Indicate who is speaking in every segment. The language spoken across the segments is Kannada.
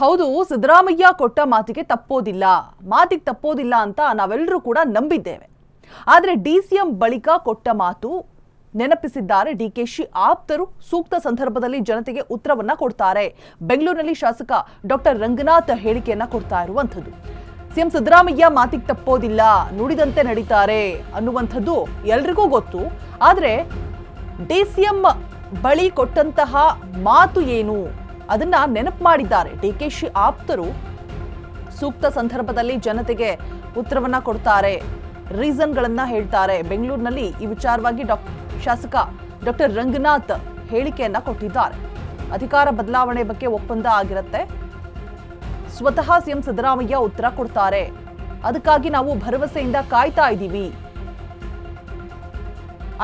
Speaker 1: ಹೌದು, ಸಿದ್ದರಾಮಯ್ಯ ಕೊಟ್ಟ ಮಾತಿಗೆ ತಪ್ಪೋದಿಲ್ಲ ಅಂತ ನಾವೆಲ್ಲರೂ ಕೂಡ ನಂಬಿದ್ದೇವೆ. ಆದರೆ ಡಿಸಿಎಂ ಬಳಿಕ ಕೊಟ್ಟ ಮಾತು ನೆನಪಿಸಿದ್ದಾರೆ ಡಿಕೆಶಿ ಆಪ್ತರು. ಸೂಕ್ತ ಸಂದರ್ಭದಲ್ಲಿ ಜನತೆಗೆ ಉತ್ತರವನ್ನ ಕೊಡ್ತಾರೆ. ಬೆಂಗಳೂರಿನಲ್ಲಿ ಶಾಸಕ ಡಾಕ್ಟರ್ ರಂಗನಾಥ್ ಹೇಳಿಕೆಯನ್ನ ಕೊಡ್ತಾ ಇರುವಂಥದ್ದು. ಸಿಎಂ ಸಿದ್ದರಾಮಯ್ಯ ಮಾತಿಗೆ ತಪ್ಪೋದಿಲ್ಲ, ನುಡಿದಂತೆ ನಡೀತಾರೆ ಅನ್ನುವಂಥದ್ದು ಎಲ್ರಿಗೂ ಗೊತ್ತು. ಆದರೆ ಡಿಸಿಎಂ ಬಳಿ ಕೊಟ್ಟಂತಹ ಮಾತು ಏನು ಅದನ್ನ ನೆನಪು ಮಾಡಿದ್ದಾರೆ ಡಿಕೆಶಿ ಆಪ್ತರು. ಸೂಕ್ತ ಸಂದರ್ಭದಲ್ಲಿ ಜನತೆಗೆ ಉತ್ತರವನ್ನ ಕೊಡ್ತಾರೆ, ರೀಸನ್ಗಳನ್ನ ಹೇಳ್ತಾರೆ. ಬೆಂಗಳೂರಿನಲ್ಲಿ ಈ ವಿಚಾರವಾಗಿ ಶಾಸಕ ಡಾಕ್ಟರ್ ರಂಗನಾಥ್ ಹೇಳಿಕೆಯನ್ನ ಕೊಟ್ಟಿದ್ದಾರೆ. ಅಧಿಕಾರ ಬದಲಾವಣೆ ಬಗ್ಗೆ ಒಪ್ಪಂದ ಆಗಿರುತ್ತೆ, ಸ್ವತಃ ಸಿಎಂ ಸಿದ್ದರಾಮಯ್ಯ ಉತ್ತರ ಕೊಡ್ತಾರೆ, ಅದಕ್ಕಾಗಿ ನಾವು ಭರವಸೆಯಿಂದ ಕಾಯ್ತಾ ಇದ್ದೀವಿ,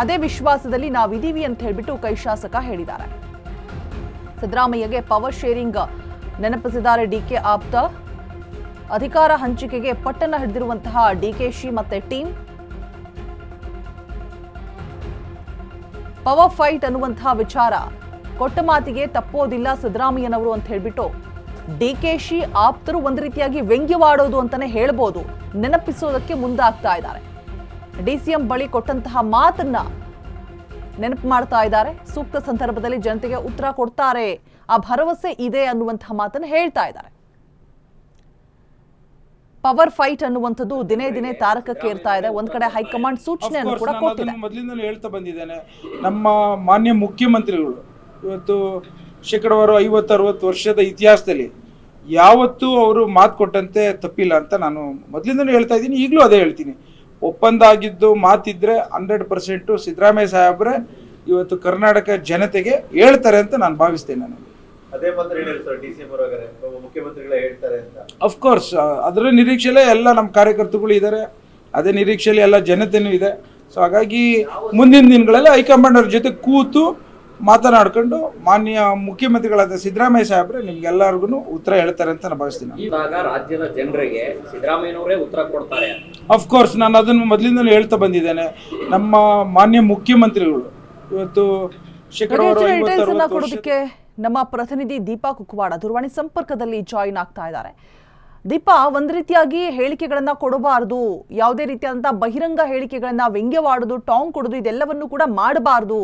Speaker 1: ಅದೇ ವಿಶ್ವಾಸದಲ್ಲಿ ನಾವಿದ್ದೀವಿ ಅಂತ ಹೇಳ್ಬಿಟ್ಟು ಕೈ ಶಾಸಕ ಹೇಳಿದ್ದಾರೆ. ಸಿದ್ದರಾಮಯ್ಯಗೆ ಪವರ್ ಶೇರಿಂಗ್ ನೆನಪಿಸಿದ್ದಾರೆ ಡಿಕೆ ಆಪ್ತ. ಅಧಿಕಾರ ಹಂಚಿಕೆಗೆ ಪಟ್ಟಣ ಹಿಡಿದಿರುವಂತಹ ಡಿಕೆಶಿ ಮತ್ತೆ ಟೀಮ್. ಪವರ್ ಫೈಟ್ ಅನ್ನುವಂತಹ ವಿಚಾರ, ಕೊಟ್ಟ ಮಾತಿಗೆ ತಪ್ಪೋದಿಲ್ಲ ಸಿದ್ದರಾಮಯ್ಯನವರು ಅಂತ ಹೇಳ್ಬಿಟ್ಟು ಡಿಕೆಶಿ ಆಪ್ತರು ಒಂದು ರೀತಿಯಾಗಿ ವ್ಯಂಗ್ಯವಾಡೋದು ಅಂತಾನೆ ಹೇಳ್ಬೋದು, ನೆನಪಿಸೋದಕ್ಕೆ ಮುಂದಾಗ್ತಾ ಇದ್ದಾರೆ. ಡಿಸಿಎಂ ಬಳಿ ಕೊಟ್ಟಂತಹ ಮಾತನ್ನ ನೆನಪು ಮಾಡ್ತಾ ಇದ್ದಾರೆ. ಸೂಕ್ತ ಸಂದರ್ಭದಲ್ಲಿ ಜನತೆಗೆ ಉತ್ತರ ಕೊಡ್ತಾರೆ, ಆ ಭರವಸೆ ಇದೆ ಅನ್ನುವಂತಹ ಮಾತನ್ನು ಹೇಳ್ತಾ ಇದ್ದಾರೆ. ಪವರ್ ಫೈಟ್ ಅನ್ನುವಂಥದ್ದು ದಿನೇ ದಿನೇ ತಾರಕಕ್ಕೆ ಇರ್ತಾ ಇದೆ. ಒಂದ್ ಕಡೆ ಹೈಕಮಾಂಡ್ ಸೂಚನೆಯನ್ನು ಕೂಡ ಕೊಟ್ಟಿದೆ.
Speaker 2: ಮೊದಲಿಂದಲೂ ಹೇಳ್ತಾ ಬಂದಿದ್ದೇನೆ, ನಮ್ಮ ಮಾನ್ಯ ಮುಖ್ಯಮಂತ್ರಿಗಳು ಇವತ್ತು ಶೇಕಡವಾರು 50-60 ವರ್ಷದ ಇತಿಹಾಸದಲ್ಲಿ ಯಾವತ್ತೂ ಅವರು ಮಾತು ಕೊಟ್ಟಂತೆ ತಪ್ಪಿಲ್ಲ ಅಂತ ನಾನು ಮೊದಲಿಂದಲೂ ಹೇಳ್ತಾ ಇದ್ದೀನಿ, ಈಗಲೂ ಅದೇ ಹೇಳ್ತೀನಿ. ಒಪ್ಪಂದ ಆಗಿದ್ದು ಮಾತಿದ್ರೆ 100% ಸಿದ್ದರಾಮಯ್ಯ ಸಾಹೇಬ್ರೆ ಇವತ್ತು ಕರ್ನಾಟಕ ಜನತೆಗೆ ಹೇಳ್ತಾರೆ ಅಂತ ನಾನು ಭಾವಿಸ್ತೇನೆ. ನಾನು
Speaker 3: ಅದೇ ಮಾತ್ರ ಹೇಳಿರ್ತಾರೆ, ಡಿಸಿಎಂ ಹೊರಗಡೆ ಮುಖ್ಯಮಂತ್ರಿಗಳೇ ಹೇಳ್ತಾರೆ ಅಂತ.
Speaker 2: ಅಫ್ಕೋರ್ಸ್ ಅದರ ನಿರೀಕ್ಷೆಯಲ್ಲೇ ಎಲ್ಲ ನಮ್ಮ ಕಾರ್ಯಕರ್ತರುಗಳು ಇದ್ದಾರೆ, ಅದೇ ನಿರೀಕ್ಷೆಯಲ್ಲಿ ಎಲ್ಲ ಜನತೆನೂ ಇದೆ. ಸೊ ಹಾಗಾಗಿ ಮುಂದಿನ ದಿನಗಳಲ್ಲಿ ಹೈಕಮಾಂಡ್ ಅವ್ರ ಜೊತೆ ಕೂತು ಮಾತನಾಡ್ಕೊಂಡು ಮಾನ್ಯ ಮುಖ್ಯಮಂತ್ರಿಗಳಾದ ಸಿದ್ದರಾಮಯ್ಯ ಸಾಹೇಬ್ರೆ ನಿಮ್ಗೆಲ್ಲರಿಗೂ ಉತ್ತರ ಹೇಳ್ತಾರೆ ಅಂತ ನಾನು ಭಾವಿಸ್ತೀನಿ.
Speaker 4: ಇವಾಗ ರಾಜ್ಯದ ಜನರಿಗೆ ಸಿದ್ದರಾಮಯ್ಯನವರೇ ಉತ್ತರ ಕೊಡ್ತಾರೆ.
Speaker 2: ಅಫ್ಕೋರ್ಸ್ ನಾನು ಅದನ್ನು ಮೊದಲಿಂದಲೂ ಹೇಳ್ತಾ ಬಂದಿದ್ದೇನೆ, ನಮ್ಮ ಮಾನ್ಯ ಮುಖ್ಯಮಂತ್ರಿಗಳು ಇವತ್ತು
Speaker 1: ಕೊಡೋದಕ್ಕೆ ನಮ್ಮ ಪ್ರತಿನಿಧಿ ದೀಪಾ ಕುಕ್ವಾಡ ದೂರವಾಣಿ ಸಂಪರ್ಕದಲ್ಲಿ ಜಾಯಿನ್ ಆಗ್ತಾ ಇದ್ದಾರೆ. ದೀಪಾ, ಒಂದ್ ರೀತಿಯಾಗಿ ಹೇಳಿಕೆಗಳನ್ನ ಕೊಡಬಾರದು, ಯಾವುದೇ ರೀತಿಯಾದಂತಹ ಬಹಿರಂಗ ಹೇಳಿಕೆಗಳನ್ನ ವ್ಯಂಗ್ಯವಾಡುದು, ಟಾಂಗ್ ಕೊಡುದು, ಇದೆಲ್ಲವನ್ನು ಕೂಡ ಮಾಡಬಾರದು,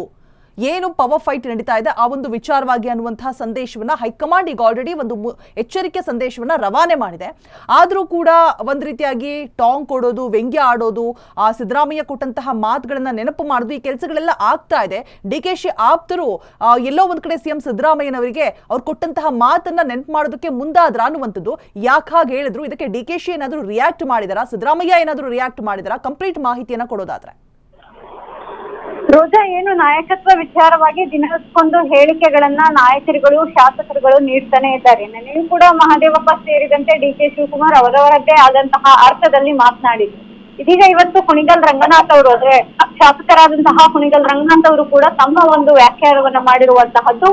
Speaker 1: ಏನು ಪವರ್ ಫೈಟ್ ನಡೀತಾ ಇದೆ ಆ ಒಂದು ವಿಚಾರವಾಗಿ ಅನ್ನುವಂತಹ ಸಂದೇಶವನ್ನ ಹೈಕಮಾಂಡ್ ಈಗ ಆಲ್ರೆಡಿ ಒಂದು ಎಚ್ಚರಿಕೆ ಸಂದೇಶವನ್ನ ರವಾನೆ ಮಾಡಿದೆ. ಆದರೂ ಕೂಡ ಒಂದ್ ರೀತಿಯಾಗಿ ಟಾಂಗ್ ಕೊಡೋದು, ವ್ಯಂಗ್ಯ ಆಡೋದು, ಆ ಸಿದ್ದರಾಮಯ್ಯ ಕೊಟ್ಟಂತಹ ಮಾತುಗಳನ್ನ ನೆನಪು ಮಾಡೋದು, ಈ ಕೆಲಸಗಳೆಲ್ಲ ಆಗ್ತಾ ಇದೆ. ಡಿಕೆಶಿ ಆಪ್ತರು ಎಲ್ಲೋ ಒಂದ್ ಕಡೆ ಸಿಎಂ ಸಿದ್ದರಾಮಯ್ಯನವರಿಗೆ ಅವ್ರು ಕೊಟ್ಟಂತಹ ಮಾತನ್ನ ನೆನಪು ಮಾಡೋದಕ್ಕೆ ಮುಂದಾದ್ರ ಅನ್ನುವಂಥದ್ದು. ಯಾಕಾಗಿ ಹೇಳಿದ್ರು, ಇದಕ್ಕೆ ಡಿಕೆಶಿ ಏನಾದ್ರು ರಿಯಾಕ್ಟ್ ಮಾಡಿದಾರಾ, ಸಿದ್ದರಾಮಯ್ಯ ಏನಾದ್ರು ರಿಯಾಕ್ಟ್ ಮಾಡಿದಾರಾ? ಕಂಪ್ಲೀಟ್ ಮಾಹಿತಿಯನ್ನ ಕೊಡೋದಾದ್ರೆ.
Speaker 5: ರೋಜಾ, ಏನು ನಾಯಕತ್ವ ವಿಚಾರವಾಗಿ ದಿನಕ್ಕೊಂದು ಹೇಳಿಕೆಗಳನ್ನ ನಾಯಕರುಗಳು, ಶಾಸಕರುಗಳು ನೀಡ್ತಾನೆ ಇದ್ದಾರೆ. ನನಗೂ ಕೂಡ ಮಹದೇವಪ್ಪ ಸೇರಿದಂತೆ ಡಿಕೆ ಶಿವಕುಮಾರ್ ಅವರವರದ್ದೇ ಆದಂತಹ ಅರ್ಥದಲ್ಲಿ ಮಾತನಾಡಿದ್ರು. ಇದೀಗ ಇವತ್ತು ಕುಣಿಗಲ್ ರಂಗನಾಥ್ ಅವರು, ಅಂದ್ರೆ ಶಾಸಕರಾದಂತಹ ಕುಣಿಗಲ್ ರಂಗನಾಥ್ ಅವರು ಕೂಡ ತಮ್ಮ ಒಂದು ವ್ಯಾಖ್ಯಾನವನ್ನ ಮಾಡಿರುವಂತಹದ್ದು,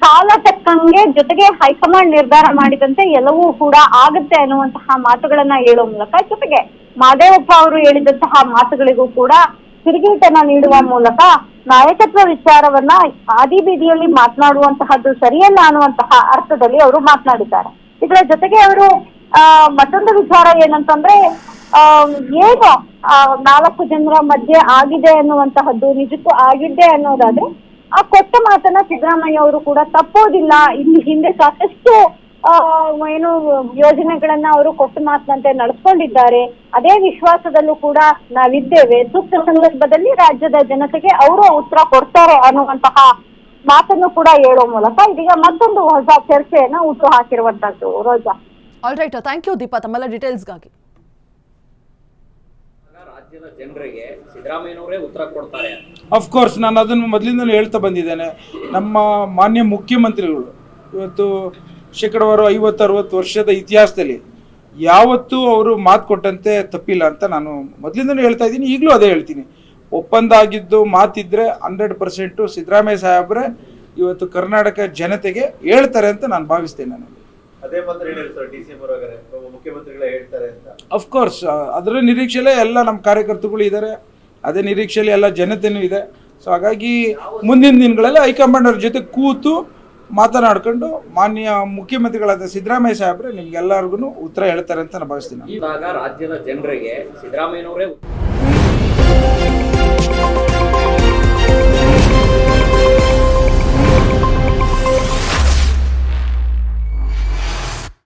Speaker 5: ಕಾಲ ತಕ್ಕಂಗೆ ಜೊತೆಗೆ ಹೈಕಮಾಂಡ್ ನಿರ್ಧಾರ ಮಾಡಿದಂತೆ ಎಲ್ಲವೂ ಕೂಡ ಆಗುತ್ತೆ ಅನ್ನುವಂತಹ ಮಾತುಗಳನ್ನ ಹೇಳುವ ಮೂಲಕ, ಜೊತೆಗೆ ಮಹದೇವಪ್ಪ ಅವರು ಹೇಳಿದಂತಹ ಮಾತುಗಳಿಗೂ ಕೂಡ ತಿರುಗೇಟನ್ನ ನೀಡುವ ಮೂಲಕ ನಾಯಕತ್ವ ವಿಚಾರವನ್ನ ಆದಿ ಬೀದಿಯಲ್ಲಿ ಮಾತನಾಡುವಂತಹದ್ದು ಸರಿಯಲ್ಲ ಅನ್ನುವಂತಹ ಅರ್ಥದಲ್ಲಿ ಅವರು ಮಾತನಾಡಿದ್ದಾರೆ. ಇದರ ಜೊತೆಗೆ ಅವರು ಮತ್ತೊಂದು ವಿಚಾರ ಏನಂತಂದ್ರೆ, ಏನು 4 ಜನರ ಮಧ್ಯೆ ಆಗಿದೆ ಅನ್ನುವಂತಹದ್ದು ನಿಜಕ್ಕೂ ಆಗಿದ್ದೆ ಅನ್ನೋದಾದ್ರೆ ಆ ಕೊಟ್ಟ ಮಾತನ್ನ ಸಿದ್ದರಾಮಯ್ಯ ಅವರು ಕೂಡ ತಪ್ಪೋದಿಲ್ಲ. ಇಲ್ಲಿ ಹಿಂದೆ ಸಾಕಷ್ಟು ಏನು ಯೋಜನೆಗಳನ್ನ ಅವರು ಕೊಟ್ಟ ಮಾತಿನಂತೆ ನಡೆಸ್ಕೊಂಡಿದ್ದಾರೆ, ಅದೇ ವಿಶ್ವಾಸದಲ್ಲೂ ಕೂಡ ನಾವಿದ್ದೇವೆ, ಸೂಕ್ತ ಸಂದರ್ಭದಲ್ಲಿ ರಾಜ್ಯದ ಜನತೆಗೆ ಅವರು ಉತ್ತರ ಕೊಡ್ತಾರೆ ಅನ್ನುವಂತಹ ಮಾತನ್ನು ಕೂಡ ಹೇಳುವ ಮೂಲಕ ಇದೀಗ ಮತ್ತೊಂದು ಹೊಸ ಚರ್ಚೆಯನ್ನ ಹುಟ್ಟು ಹಾಕಿರುವಂತದ್ದು. Roja,
Speaker 1: all right, thank you Deepa ತಮ್ಮೆಲ್ಲ ಡೀಟೇಲ್ಸ್ಗಾಗಿ.
Speaker 4: ರಾಜ್ಯದ ಜನರಿಗೆ ಸಿದ್ದರಾಮಯ್ಯನವರೇ ಉತ್ತರ ಕೊಡ್ತಾರೆ.
Speaker 2: ಅಫ್ಕೋರ್ಸ್ ನಾನು ಅದನ್ನು ಮೊದಲಿಂದಲೂ ಹೇಳ್ತಾ ಬಂದಿದ್ದೇನೆ, ನಮ್ಮ ಮಾನ್ಯ ಮುಖ್ಯಮಂತ್ರಿಗಳು ಇವತ್ತು ಶೇಕಡವಾರು 50-60 ವರ್ಷದ ಇತಿಹಾಸದಲ್ಲಿ ಯಾವತ್ತೂ ಅವರು ಮಾತು ಕೊಟ್ಟಂತೆ ತಪ್ಪಿಲ್ಲ ಅಂತ ನಾನು ಮೊದಲಿಂದಲೂ ಹೇಳ್ತಾ ಇದ್ದೀನಿ, ಈಗಲೂ ಅದೇ ಹೇಳ್ತೀನಿ. ಒಪ್ಪಂದ ಆಗಿದ್ದು ಮಾತಿದ್ರೆ 100% ಸಿದ್ದರಾಮಯ್ಯ ಸಾಹೇಬ್ರೆ ಇವತ್ತು ಕರ್ನಾಟಕ ಜನತೆಗೆ ಹೇಳ್ತಾರೆ ಅಂತ ನಾನು ಭಾವಿಸ್ತೇನೆ. ನಾನು
Speaker 3: ಅದೇ ಮಾತ್ರ ಹೇಳಿರ್ತಾರೆ, ಡಿಸಿಎಂ ಹೊರಗಡೆ ಮುಖ್ಯಮಂತ್ರಿಗಳೇ ಹೇಳ್ತಾರೆ ಅಂತ.
Speaker 2: ಅಫ್ಕೋರ್ಸ್ ಅದರ ನಿರೀಕ್ಷೆಯಲ್ಲೇ ಎಲ್ಲ ನಮ್ಮ ಕಾರ್ಯಕರ್ತರುಗಳು ಇದ್ದಾರೆ, ಅದೇ ನಿರೀಕ್ಷೆಯಲ್ಲಿ ಎಲ್ಲ ಜನತೆನೂ ಇದೆ. ಸೊ ಹಾಗಾಗಿ ಮುಂದಿನ ದಿನಗಳಲ್ಲಿ ಹೈಕಮಾಂಡ್ ಅವ್ರ ಜೊತೆ ಕೂತು ಮಾತನಾಡ್ಕೊಂಡು ಮಾನ್ಯ ಮುಖ್ಯಮಂತ್ರಿಗಳಾದ ಸಿದ್ದರಾಮಯ್ಯ ಸಾಹೇಬ್ರೆ ನಿಮ್ಗೆಲ್ಲರಿಗೂ ಉತ್ತರ ಹೇಳ್ತಾರೆ ಅಂತ ನಾನು ಭಾವಿಸ್ತೀನಿ.
Speaker 4: ಇವಾಗ ರಾಜ್ಯದ ಜನರಿಗೆ ಸಿದ್ದರಾಮಯ್ಯನವರೇ